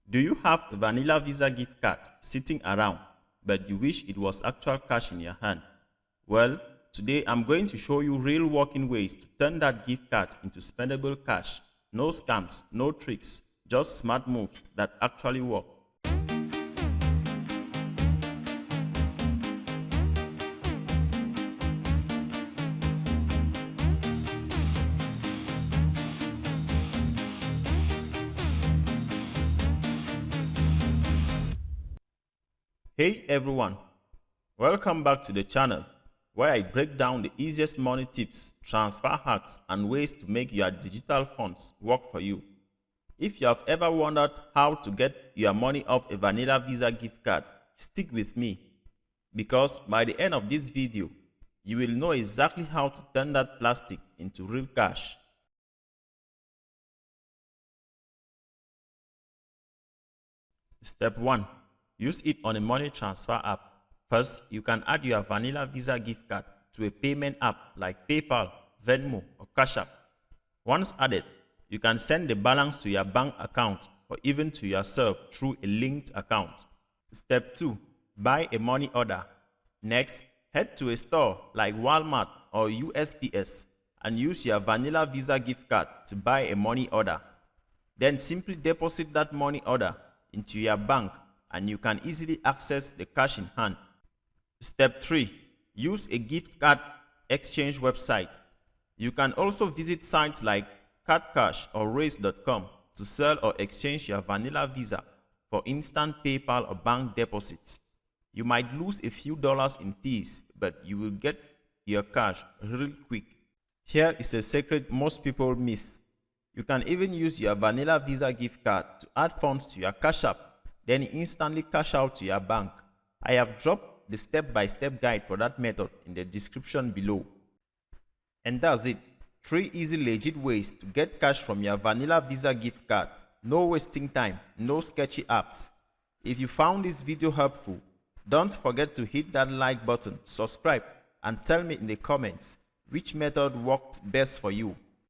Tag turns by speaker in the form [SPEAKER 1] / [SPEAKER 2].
[SPEAKER 1] Do you have a vanilla Visa gift card sitting around but you wish it was actual cash in your hand? Well, today I'm going to show you real working ways to turn that gift card into spendable cash. No scams, no tricks, just smart moves that actually work. Hey everyone, welcome back to the channel where I break down the easiest money tips, transfer hacks, and ways to make your digital funds work for you. If you have ever wondered how to get your money off a vanilla Visa gift card, stick with me, because by the end of this video, you will know exactly how to turn that plastic into real cash. Step 1. Use it on a money transfer app. First, you can add your vanilla Visa gift card to a payment app like PayPal, Venmo, or Cash App. Once added, you can send the balance to your bank account or even to yourself through a linked account. Step 2. Buy a money order. Next, head to a store like Walmart or USPS and use your vanilla Visa gift card to buy a money order. Then simply deposit that money order into your bank and you can easily access the cash in hand. Step 3. Use a gift card exchange website. You can also visit sites like CardCash or Raise.com to sell or exchange your vanilla Visa for instant PayPal or bank deposits. You might lose a few dollars in fees, but you will get your cash real quick. Here is a secret most people miss. You can even use your vanilla Visa gift card to add funds to your Cash App, then instantly cash out to your bank. I have dropped the step-by-step guide for that method in the description below. And that's it. 3 easy legit ways to get cash from your vanilla Visa gift card. No wasting time, no sketchy apps. If you found this video helpful, don't forget to hit that like button, subscribe, and tell me in the comments which method worked best for you.